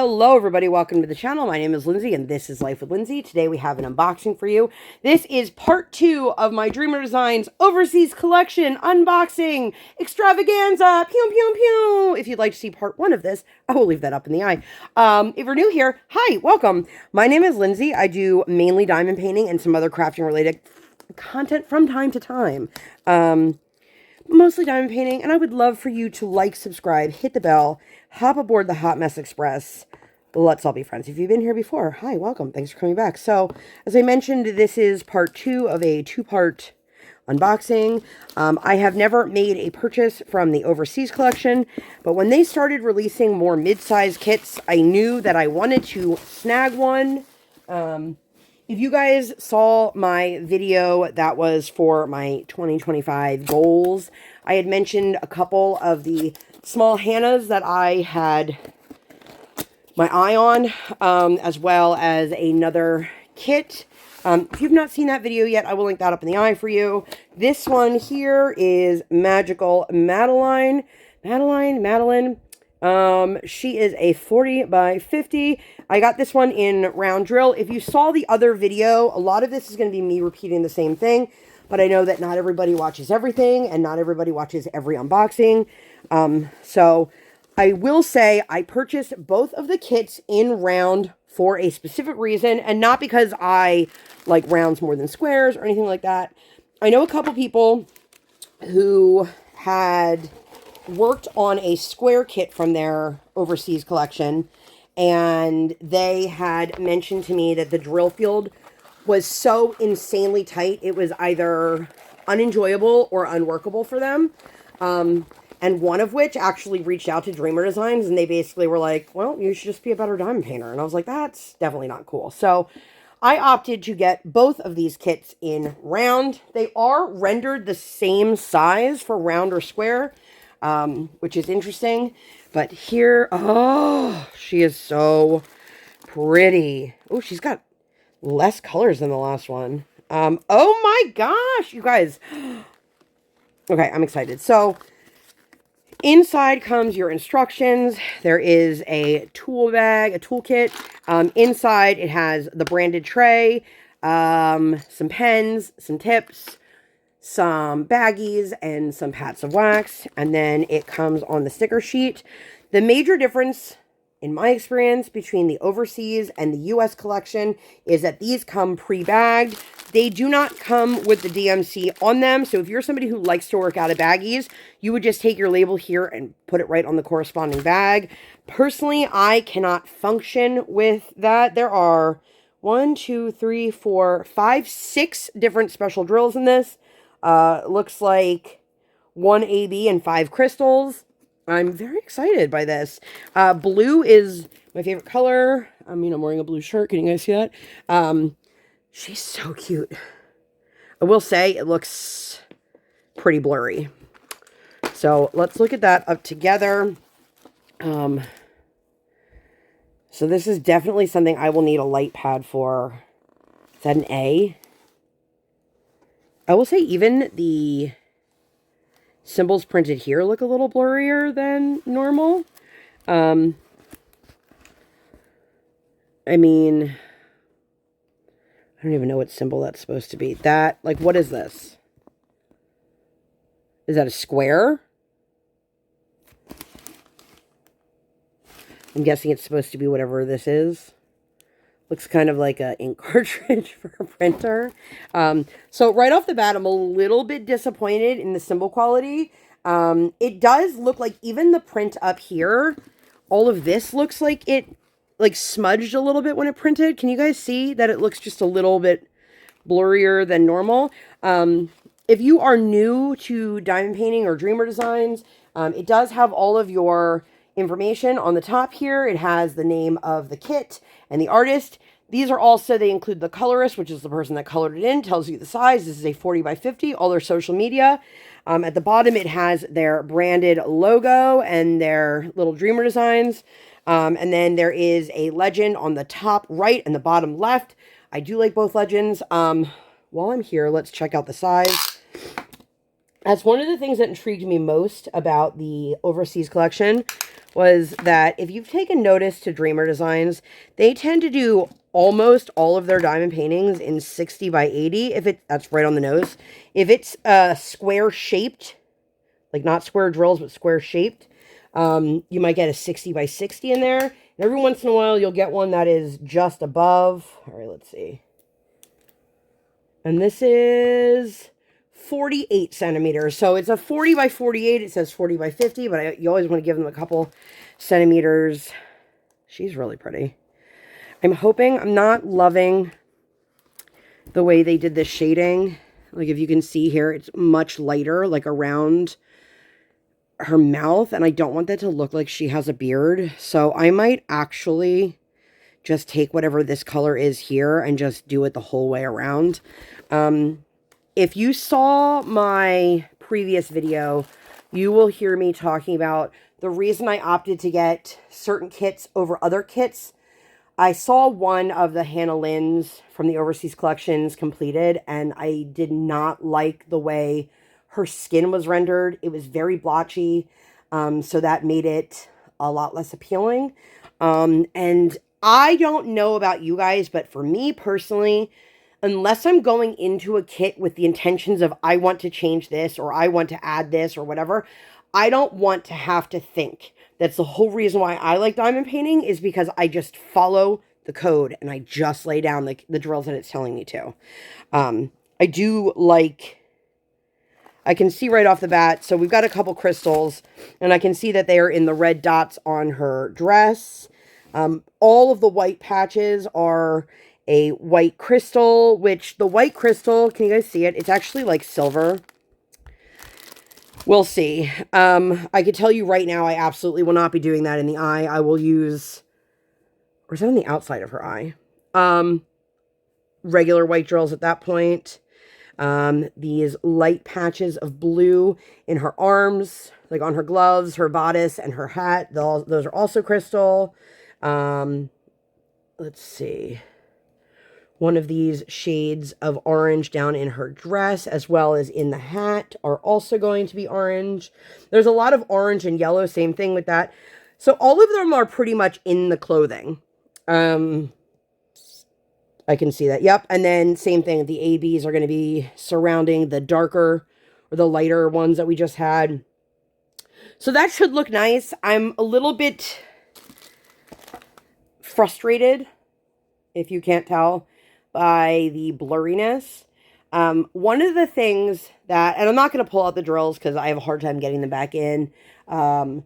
Hello everybody, welcome to the channel. My name is Lindsay and this is Life with Lindsay. Today we have an unboxing for you. This is part 2 of my Dreamer Designs Overseas Collection unboxing extravaganza. Pew pew pew. If you'd like to see part 1 of this, I will leave that up in the eye. If you're new here, hi, welcome. My name is Lindsay. I do mainly diamond painting and some other crafting related content from time to time. Mostly diamond painting, and I would love for you to like, subscribe, hit the bell, hop aboard the Hot Mess Express. Let's all be friends. If you've been here before, hi, welcome. Thanks for coming back. So, as I mentioned, this is part 2 of a 2-part unboxing. I have never made a purchase from the Overseas collection, but when they started releasing more mid-size kits, I knew that I wanted to snag one. If you guys saw my video that was for my 2025 goals, I had mentioned a couple of the small Hannahs that I had my eye on, as well as another kit. If you've not seen that video yet, I will link that up in the eye for you. This one here is Magical Madeline. Madeline. She is a 40 by 50. I got this one in round drill. If you saw the other video, a lot of this is going to be me repeating the same thing, but I know that not everybody watches everything and not everybody watches every unboxing. So I will say I purchased both of the kits in round for a specific reason, and not because I like rounds more than squares or anything like that. I know a couple people who had worked on a square kit from their Overseas collection, and they had mentioned to me that the drill field was so insanely tight, it was either unenjoyable or unworkable for them. And one of which actually reached out to Dreamer Designs, and they basically were like, well, you should just be a better diamond painter. And I was like, that's definitely not cool. So I opted to get both of these kits in round. They are rendered the same size for round or square, which is interesting. But here, oh, she is so pretty. Oh, she's got less colors than the last one. Oh my gosh, you guys. Okay, I'm excited. So inside comes your instructions. There is a tool bag, a toolkit. Inside it has the branded tray, some pens, some tips, some baggies, and some pats of wax, and then it comes on the sticker sheet. The major difference, in my experience, between the Overseas and the US collection is that these come pre-bagged. They do not come with the DMC on them, so if you're somebody who likes to work out of baggies, you would just take your label here and put it right on the corresponding bag. Personally, I cannot function with that. There are 1, 2, 3, 4, 5, 6 different special drills in this. Looks like 1 AB and 5 crystals. I'm very excited by this. Blue is my favorite color. I mean, I'm wearing a blue shirt. Can you guys see that? She's so cute. I will say it looks pretty blurry. So let's look at that up together. So this is definitely something I will need a light pad for. Is that an A? I will say even the symbols printed here look a little blurrier than normal. I mean, I don't even know what symbol that's supposed to be. That, like, what is this? Is that a square? I'm guessing it's supposed to be whatever this is. Looks kind of like an ink cartridge for a printer. So right off the bat, I'm a little bit disappointed in the symbol quality. It does look like even the print up here, all of this looks like it like smudged a little bit when it printed. Can you guys see that it looks just a little bit blurrier than normal? If you are new to diamond painting or Dreamer Designs, it does have all of your information on the top here. It has the name of the kit and the artist. These are also, they include the colorist, which is the person that colored it in, tells you the size. This is a 40 by 50, all their social media. At the bottom, it has their branded logo and their little Dreamer Designs. And then there is a legend on the top right and the bottom left. I do like both legends. While I'm here, let's check out the size. That's one of the things that intrigued me most about the Overseas collection was that if you've taken notice to Dreamer Designs, they tend to do almost all of their diamond paintings in 60 by 80. That's right on the nose. If it's square shaped, like not square drills, but square shaped, you might get a 60 by 60 in there. And every once in a while, you'll get one that is just above. All right, let's see. And this is 48 centimeters. So it's a 40 by 48. It says 40 by 50, but you always want to give them a couple centimeters. She's really pretty. I'm hoping, I'm not loving the way they did this shading. Like if you can see here, it's much lighter, like around her mouth. And I don't want that to look like she has a beard. So I might actually just take whatever this color is here and just do it the whole way around. If you saw my previous video, you will hear me talking about the reason I opted to get certain kits over other kits. I saw one of the Hannah Lynn's from the Overseas Collections completed, and I did not like the way her skin was rendered. It was very blotchy, so that made it a lot less appealing. And I don't know about you guys, but for me personally, unless I'm going into a kit with the intentions of I want to change this or I want to add this or whatever, I don't want to have to think. That's the whole reason why I like diamond painting, is because I just follow the code and I just lay down the drills that it's telling me to. I do like, I can see right off the bat, so we've got a couple crystals, and I can see that they are in the red dots on her dress. All of the white patches are a white crystal, which the white crystal, can you guys see it? It's actually like silver. We'll see. I could tell you right now, I absolutely will not be doing that in the eye. I will use, or is that on the outside of her eye? Regular white drills at that point. These light patches of blue in her arms, like on her gloves, her bodice, and her hat. Those are also crystal. Let's see. One of these shades of orange down in her dress, as well as in the hat, are also going to be orange. There's a lot of orange and yellow, same thing with that. So all of them are pretty much in the clothing. I can see that. Yep. And then same thing. The ABs are going to be surrounding the darker or the lighter ones that we just had. So that should look nice. I'm a little bit frustrated, if you can't tell, by the blurriness. One of the things that, and I'm not going to pull out the drills because I have a hard time getting them back in. And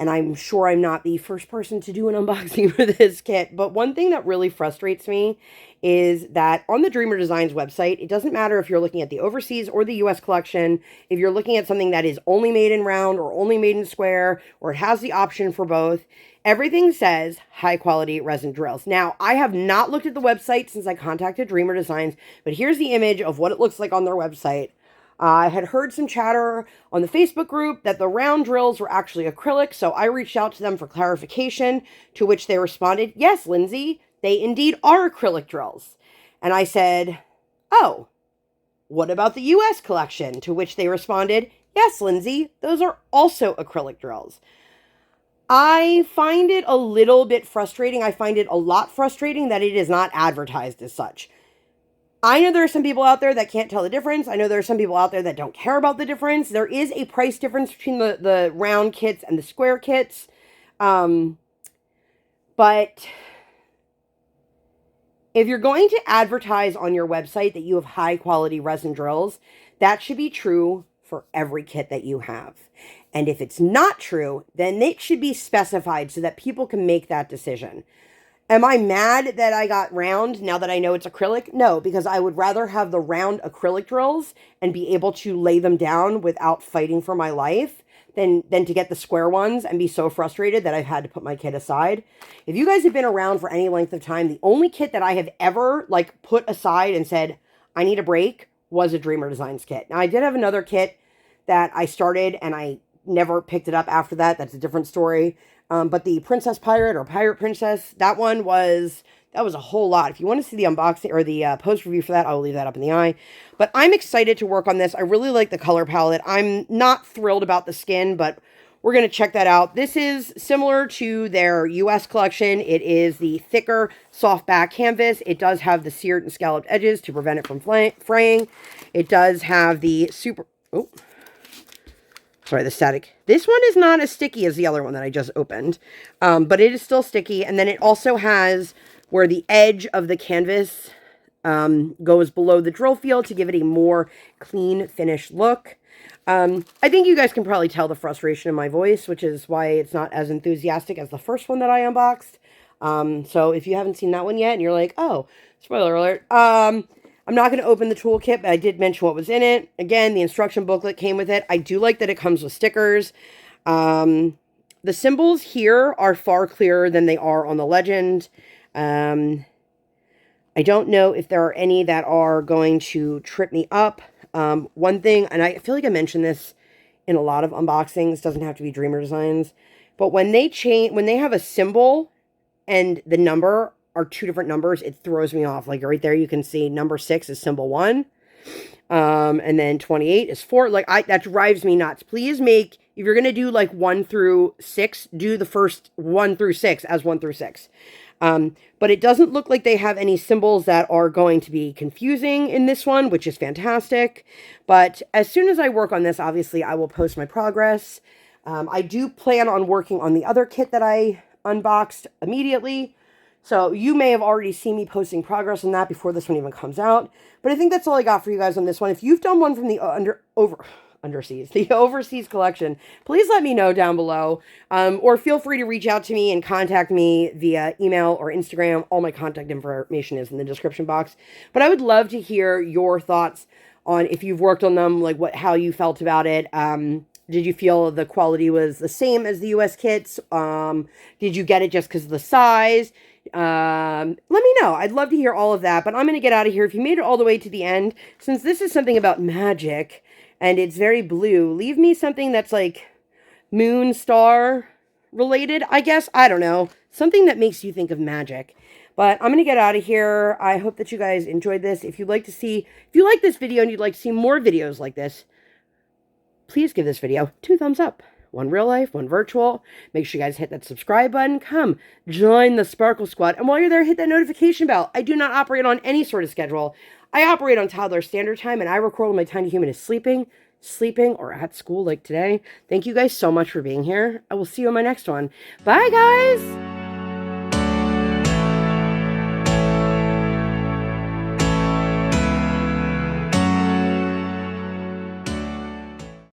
I'm sure I'm not the first person to do an unboxing for this kit. But one thing that really frustrates me is that on the Dreamer Designs website, it doesn't matter if you're looking at the overseas or the US collection, if you're looking at something that is only made in round or only made in square, or it has the option for both, everything says high quality resin drills. Now, I have not looked at the website since I contacted Dreamer Designs, but here's the image of what it looks like on their website. I had heard some chatter on the Facebook group that the round drills were actually acrylic, so I reached out to them for clarification, to which they responded, "Yes, Lindsay, they indeed are acrylic drills." And I said, "Oh, what about the US collection?" To which they responded, "Yes, Lindsay, those are also acrylic drills." I find it a little bit frustrating. I find it a lot frustrating that it is not advertised as such. I know there are some people out there that can't tell the difference. I know there are some people out there that don't care about the difference. There is a price difference between the round kits and the square kits. But if you're going to advertise on your website that you have high quality resin drills, that should be true for every kit that you have. And if it's not true, then it should be specified so that people can make that decision. Am I mad that I got round now that I know it's acrylic? No, because I would rather have the round acrylic drills and be able to lay them down without fighting for my life than to get the square ones and be so frustrated that I've had to put my kit aside. If you guys have been around for any length of time, the only kit that I have ever put aside and said, I need a break, was a Dreamer Designs kit. Now, I did have another kit that I started and I never picked it up after that. That's a different story. But the Princess Pirate or Pirate Princess, that was a whole lot. If you want to see the unboxing or the post review for that, I will leave that up in the eye. But I'm excited to work on this. I really like the color palette. I'm not thrilled about the skin, but we're going to check that out. This is similar to their US collection. It is the thicker softback canvas. It does have the seared and scalloped edges to prevent it from fraying. It does have the super... Oh, sorry, the static. This one is not as sticky as the other one that I just opened, but it is still sticky. And then it also has where the edge of the canvas goes below the drill field to give it a more clean finished look. I think you guys can probably tell the frustration in my voice, which is why it's not as enthusiastic as the first one that I unboxed. So if you haven't seen that one yet and you're like, oh, spoiler alert, I'm not going to open the toolkit, but I did mention what was in it. Again, the instruction booklet came with it. I do like that it comes with stickers. The symbols here are far clearer than they are on the legend. I don't know if there are any that are going to trip me up. One thing, and I feel like I mentioned this in a lot of unboxings, doesn't have to be Dreamer Designs, but when they have a symbol and the number are two different numbers, it throws me off. Like right there, you can see number 6 is symbol 1. And then 28 is 4. Like that drives me nuts. Please make, if you're going to do like 1 through 6, do the first 1 through 6 as 1 through 6. But it doesn't look like they have any symbols that are going to be confusing in this one, which is fantastic. But as soon as I work on this, obviously I will post my progress. I do plan on working on the other kit that I unboxed immediately. So you may have already seen me posting progress on that before this one even comes out. But I think that's all I got for you guys on this one. If you've done one from the overseas collection, please let me know down below. Or feel free to reach out to me and contact me via email or Instagram. All my contact information is in the description box. But I would love to hear your thoughts on if you've worked on them, like how you felt about it. Did you feel the quality was the same as the US kits? Did you get it just because of the size? Let me know. I'd love to hear all of that, but I'm going to get out of here. If you made it all the way to the end, since this is something about magic and it's very blue, leave me something that's like moon star related, I guess. I don't know. Something that makes you think of magic. But I'm going to get out of here. I hope that you guys enjoyed this. If you like this video and you'd like to see more videos like this, please give this video 2 thumbs up. 1 real life, 1 virtual. Make sure you guys hit that subscribe button. Come, join the Sparkle Squad. And while you're there, hit that notification bell. I do not operate on any sort of schedule. I operate on toddler standard time, and I record when my tiny human is sleeping, or at school like today. Thank you guys so much for being here. I will see you on my next one. Bye, guys!